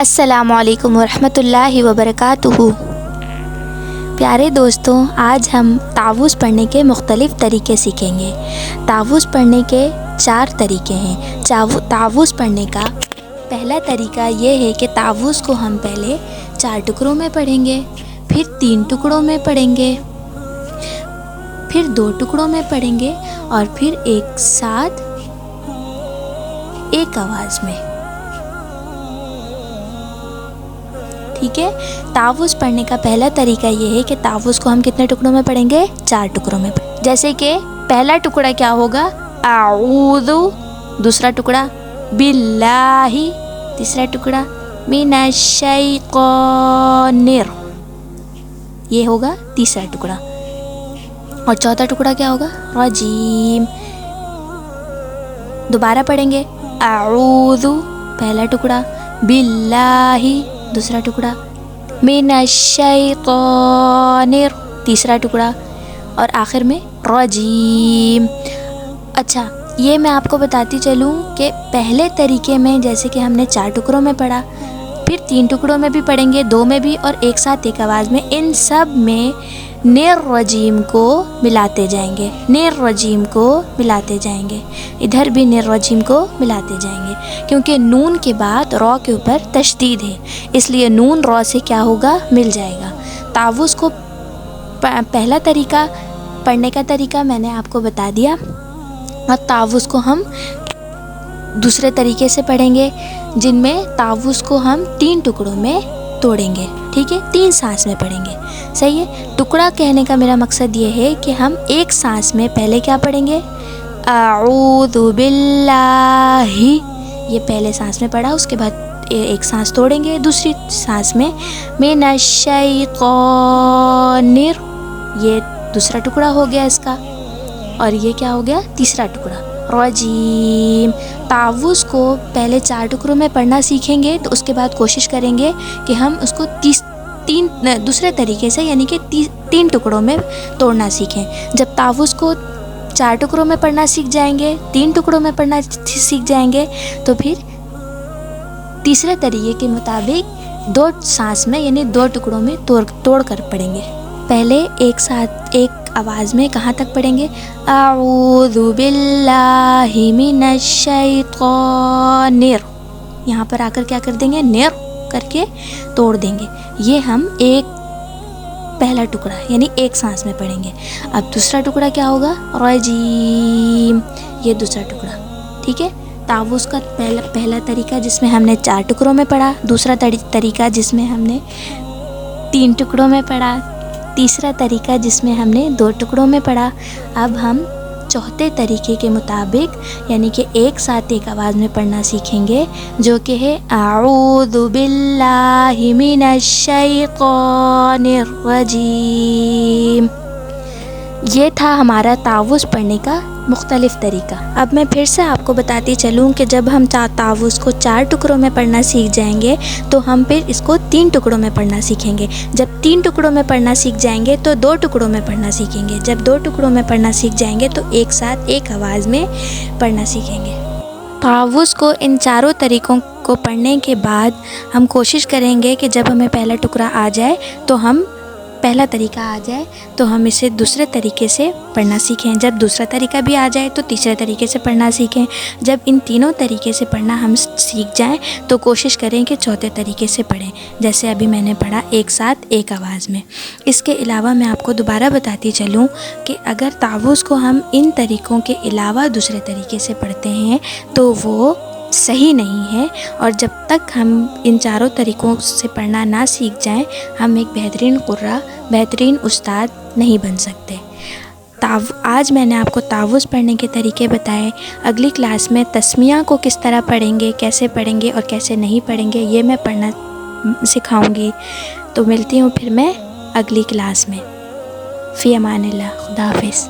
अस्सलामुअलैकुम वरहमतुल्लाहि वबरकातुहू। प्यारे दोस्तों, आज हम तावुज़ पढ़ने के मुख्तलिफ़ तरीक़े सीखेंगे। तावुज़ पढ़ने के 4 तरीक़े हैं। तावुज़ पढ़ने का पहला तरीका ये है कि तावुज़ को हम पहले 4 टुकड़ों में पढ़ेंगे, फिर 3 टुकड़ों में पढ़ेंगे, फिर 2 टुकड़ों में पढ़ेंगे और फिर एक साथ एक आवाज़ में। ठीक है। तावुज़ पढ़ने का पहला तरीका ये है कि तावुज़ को हम कितने टुकड़ों में पढ़ेंगे? 4 टुकड़ों में। जैसे कि पहला टुकड़ा क्या होगा? आऊज़ु। दूसरा टुकड़ा बिल्लाहि। तीसरा टुकड़ा मिनश्शैतानिर। ये होगा तीसरा टुकड़ा। और चौथा टुकड़ा क्या होगा? रजीम। दोबारा पढ़ेंगे। आऊज़ु पहला टुकड़ा, बिल्लाहि दूसरा टुकड़ा, मिनश्शैतानिर तीसरा टुकड़ा और आखिर में रजीम। अच्छा, ये मैं आपको बताती चलूँ कि पहले तरीके में जैसे कि हमने 4 टुकड़ों में पढ़ा, फिर 3 टुकड़ों में भी पढ़ेंगे, 2 में भी और एक साथ एक आवाज़ में। इन सब में निर रजीम को मिलाते जाएंगे, निर रजीम को मिलाते जाएंगे। इधर भी निर रजीम को मिलाते जाएंगे, क्योंकि नून के बाद रॉ के ऊपर तशदीद है, इसलिए नून रॉ से क्या होगा? मिल जाएगा। तावुज़ को पहला तरीका पढ़ने का तरीका मैंने आपको बता दिया, और तावुज़ को हम दूसरे तरीके से पढ़ेंगे, जिनमें तावुज़ को हम 3 टुकड़ों में तोड़ेंगे। ठीक है, 3 सांस में पढ़ेंगे। सही है। टुकड़ा कहने का मेरा मकसद ये है कि हम एक सांस में पहले क्या पढ़ेंगे? आऊज़ु बिल्लाहि, ये पहले सांस में पढ़ा, उसके बाद एक सांस तोड़ेंगे दूसरी सांस में मिनश्शैतानिर, ये दूसरा टुकड़ा हो गया इसका, और ये क्या हो गया? तीसरा टुकड़ा रजीम। तावुज़ को पहले 4 टुकड़ों में पढ़ना सीखेंगे, तो उसके बाद कोशिश करेंगे कि हम उसको दूसरे तरीके से, यानी कि 3 टुकड़ों में तोड़ना सीखें। जब तावुज़ को 4 टुकड़ों में पढ़ना सीख जाएंगे, 3 टुकड़ों में पढ़ना सीख जाएंगे, तो फिर तीसरे तरीके के मुताबिक 2 सांस में, यानी 2 टुकड़ों में तोड़ कर पढ़ेंगे। पहले एक साथ एक आवाज़ में कहाँ तक पढ़ेंगे? आऊज़ु बिल्लाहि मिनश्शैतानिर। यहाँ पर आकर क्या कर देंगे? निर करके तोड़ देंगे। ये हम एक पहला टुकड़ा यानी एक सांस में पढ़ेंगे। अब दूसरा टुकड़ा क्या होगा? रजीम, ये दूसरा टुकड़ा। ठीक है। तावुज़ का पहला तरीका जिसमें हमने 4 टुकड़ों में पढ़ा, दूसरा तरीका जिसमें हमने 3 टुकड़ों में पढ़ा, तीसरा तरीका जिसमें हमने 2 टुकड़ों में पढ़ा। अब हम चौथे तरीके के मुताबिक, यानी कि एक साथ एक आवाज़ में पढ़ना सीखेंगे, जो कि है आऊज़ु बिल्लाहि मिनश्शैतानिर रजीम। ये था हमारा तावुज़ पढ़ने का मुख्तलिफ़ तरीका। अब मैं फिर से आपको बताती चलूँ कि जब हम तावुज़ को 4 टुकड़ों में पढ़ना सीख जाएंगे, तो हम फिर इसको 3 टुकड़ों में पढ़ना सीखेंगे। जब 3 टुकड़ों में पढ़ना सीख जाएंगे, तो 2 टुकड़ों में पढ़ना सीखेंगे। जब 2 टुकड़ों में पढ़ना सीख जाएंगे, तो एक साथ एक आवाज़ में पढ़ना सीखेंगे। तावुज़ को इन 4 तरीक़ों को पढ़ने के बाद हम कोशिश करेंगे कि जब हमें पहला टुकड़ा आ जाए, तो हम पहला तरीका आ जाए तो हम इसे दूसरे तरीके से पढ़ना सीखें। जब दूसरा तरीका भी आ जाए तो तीसरे तरीके से पढ़ना सीखें। जब इन तीनों तरीके से पढ़ना हम सीख जाएं, तो कोशिश करें कि चौथे तरीके से पढ़ें, जैसे अभी मैंने पढ़ा एक साथ एक आवाज़ में। इसके अलावा मैं आपको दोबारा बताती चलूँ कि अगर तावुज़ को हम इन तरीक़ों के अलावा दूसरे तरीके से पढ़ते हैं, तो वो सही नहीं है, और जब तक हम इन 4 तरीक़ों से पढ़ना ना सीख जाएं, हम एक बेहतरीन क़ुर्रा, बेहतरीन उस्ताद नहीं बन सकते। आज मैंने आपको तावुज़ पढ़ने के तरीके बताए। अगली क्लास में तस्मिया को किस तरह पढ़ेंगे, कैसे पढ़ेंगे और कैसे नहीं पढ़ेंगे, ये मैं पढ़ना सिखाऊंगी। तो मिलती हूँ फिर मैं अगली क्लास में। फ़ी अमानिल्लाह। खुदा हाफ़िज़।